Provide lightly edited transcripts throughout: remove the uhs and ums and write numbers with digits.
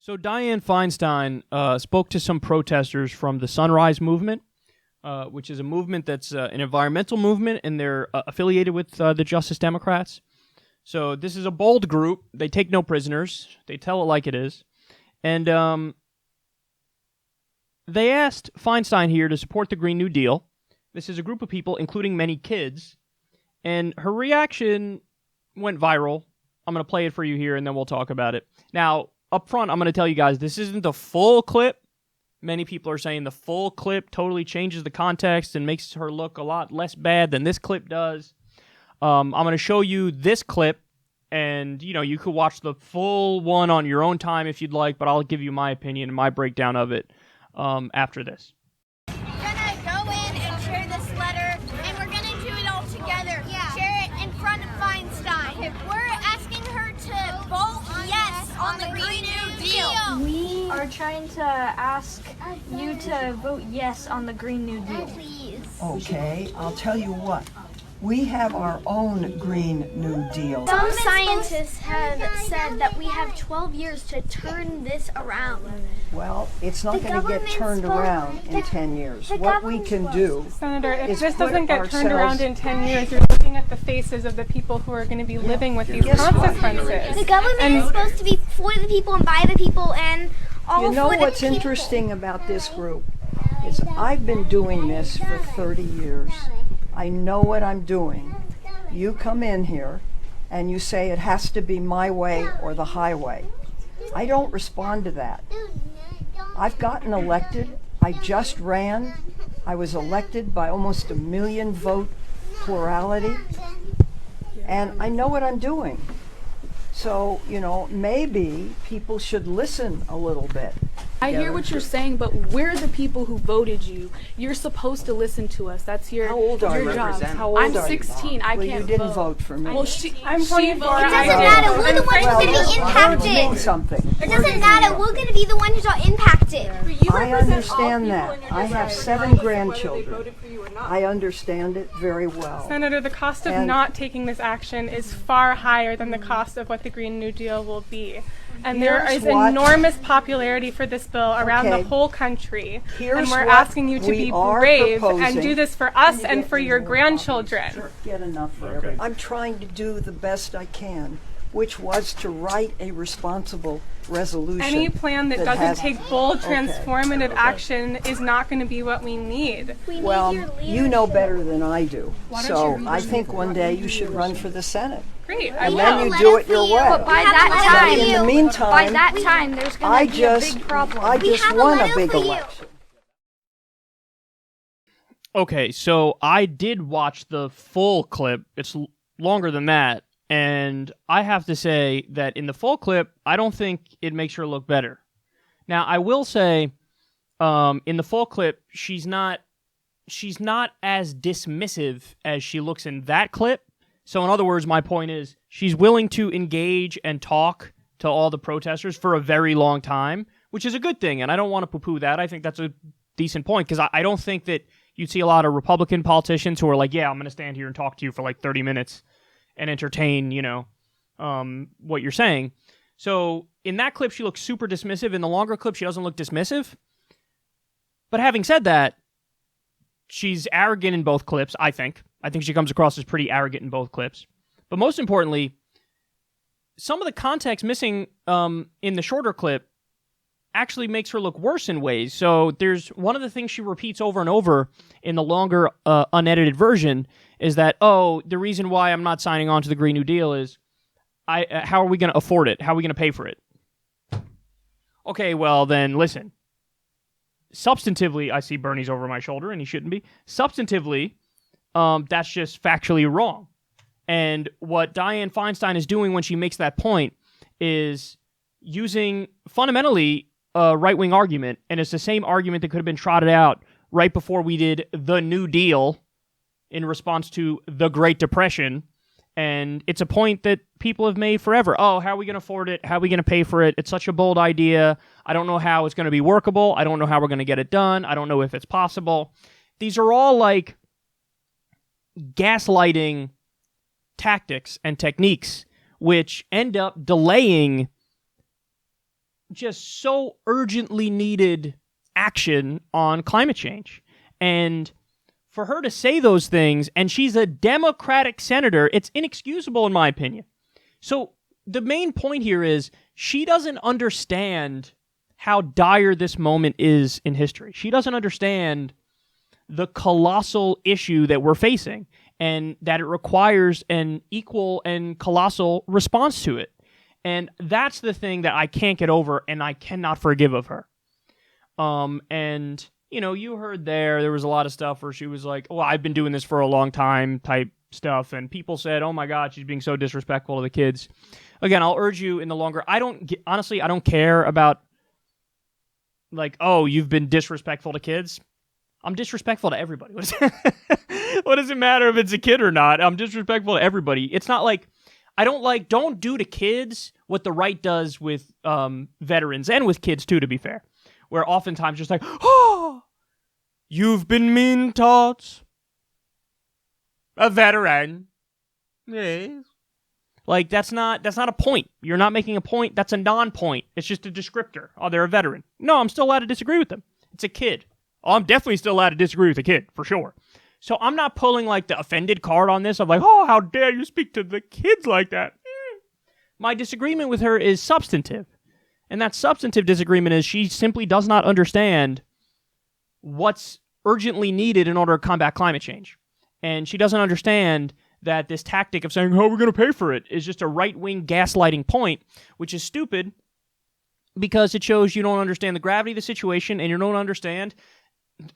So Dianne Feinstein spoke to some protesters from the Sunrise Movement, which is a movement that's an environmental movement, and they're affiliated with the Justice Democrats. So this is a bold group. They take no prisoners. They tell it like it is. And they asked Feinstein here to support the Green New Deal. This is a group of people, including many kids. And her reaction went viral. I'm going to play it for you here, and then we'll talk about it. Now, up front, I'm going to tell you guys, this isn't the full clip. Many people are saying the full clip totally changes the context and makes her look a lot less bad than this clip does. I'm going to show you this clip, and, you could watch the full one on your own time if you'd like, but I'll give you my opinion and my breakdown of it after this. We're gonna go in and share this letter, and we're gonna do it all together. Yeah. Share it in front of Feinstein. We're asking her to vote yes on the Green New Deal. We are trying to ask you to vote yes on the Green New Deal. Please. Okay, I'll tell you what. We have our own Green New Deal. Some scientists have said that we have 12 years to turn this around. Well, it's not going to get turned around in 10 years. What we can do, Senator, if is this put doesn't get turned ourselves- around in 10 years, you're looking at the faces of the people who are going to be living with these Guess what? consequences. The government is supposed to be for the people and by the people and all You know for the what's people. interesting about this group is I've been doing this for 30 years. I know what I'm doing. You come in here and you say it has to be my way or the highway. I don't respond to that. I've gotten elected. I just ran. I was elected by almost 1 million vote plurality. And I know what I'm doing. So, maybe people should listen a little bit. I hear what you're saying, but we're the people who voted you. You're supposed to listen to us. That's your How old are your you? job. How old I'm are you? 16. I Well, can't you didn't vote for me. Well, I'm 24. voted. It doesn't matter. We're the ones who's Well, going to be words mean impacted. something. It doesn't matter. We're going to be the ones who are impacted. I understand that. I have 7 grandchildren. I understand it very well. Senator, the cost of And- not taking this action is far higher than the cost of what the Green New Deal will be. And there Here's is what- enormous popularity for this bill around Okay. the whole country. Here's And we're what asking you to we be are brave and proposing. do this for us Can you and get for me your more grandchildren. copies? Sure. Get enough for everyone. I'm trying to do the best I can, which was to write a responsible resolution. Any plan that doesn't has- take bold, Okay. transformative action is not going to be what we need. Well, you know better than I do. don't So you I think one day you should run for the Senate. Great. And then you do it your way. But by have that a letter time, for In the you. meantime, by that time, there's I going to be a just, big problem. I just have a won a letter big for you. election. Okay, so I did watch the full clip. It's longer than that. And I have to say that in the full clip, I don't think it makes her look better. Now, I will say, in the full clip, she's not as dismissive as she looks in that clip. So in other words, my point is, she's willing to engage and talk to all the protesters for a very long time, which is a good thing, and I don't want to poo-poo that. I think that's a decent point, because I don't think that you'd see a lot of Republican politicians who are like, yeah, I'm going to stand here and talk to you for like 30 minutes and entertain, what you're saying. So in that clip, she looks super dismissive. In the longer clip, she doesn't look dismissive. But having said that, she's arrogant in both clips, I think. I think she comes across as pretty arrogant in both clips. But most importantly, some of the context missing in the shorter clip actually makes her look worse in ways. So there's one of the things she repeats over and over in the longer unedited version is that, the reason why I'm not signing on to the Green New Deal is, how are we going to afford it? How are we going to pay for it? Okay, well then listen. Substantively, I see Bernie's over my shoulder, and he shouldn't be. Substantively, that's just factually wrong. And what Dianne Feinstein is doing when she makes that point is using fundamentally a right-wing argument, and it's the same argument that could have been trotted out right before we did the New Deal in response to the Great Depression. And it's a point that people have made forever. Oh, how are we going to afford it? How are we going to pay for it? It's such a bold idea. I don't know how it's going to be workable. I don't know how we're going to get it done. I don't know if it's possible. These are all like gaslighting tactics and techniques which end up delaying just so urgently needed action on climate change. And for her to say those things, and she's a Democratic senator, it's inexcusable in my opinion. So the main point here is she doesn't understand how dire this moment is in history. She doesn't understand the colossal issue that we're facing and that it requires an equal and colossal response to it. And that's the thing that I can't get over and I cannot forgive of her. And, you know, you heard there was a lot of stuff where she was like, well, I've been doing this for a long time type stuff. And people said, oh my God, she's being so disrespectful to the kids. Again, I'll urge you in the longer, honestly, I don't care about like, oh, you've been disrespectful to kids. I'm disrespectful to everybody. What does it matter if it's a kid or not? I'm disrespectful to everybody. It's not like, don't do to kids what the right does with veterans and with kids too, to be fair. Where oftentimes just like, oh, you've been mean towards a veteran. Yes. Like, that's not a point. You're not making a point. That's a non-point. It's just a descriptor. Oh, they're a veteran. No, I'm still allowed to disagree with them. It's a kid. Oh, I'm definitely still allowed to disagree with a kid, for sure. So I'm not pulling, like, the offended card on this of, like, oh, how dare you speak to the kids like that. My disagreement with her is substantive. And that substantive disagreement is she simply does not understand what's urgently needed in order to combat climate change. And she doesn't understand that this tactic of saying, oh, we're going to pay for it, is just a right-wing gaslighting point, which is stupid because it shows you don't understand the gravity of the situation and you don't understand,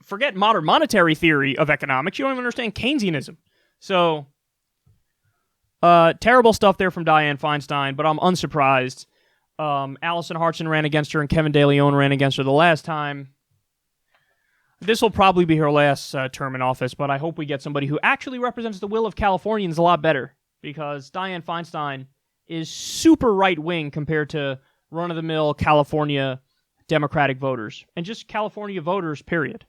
forget modern monetary theory of economics, you don't even understand Keynesianism. So, terrible stuff there from Dianne Feinstein, but I'm unsurprised. Allison Hartson ran against her and Kevin De Leon ran against her the last time. This will probably be her last term in office, but I hope we get somebody who actually represents the will of Californians a lot better, because Dianne Feinstein is super right-wing compared to run-of-the-mill California Democratic voters, and just California voters, period.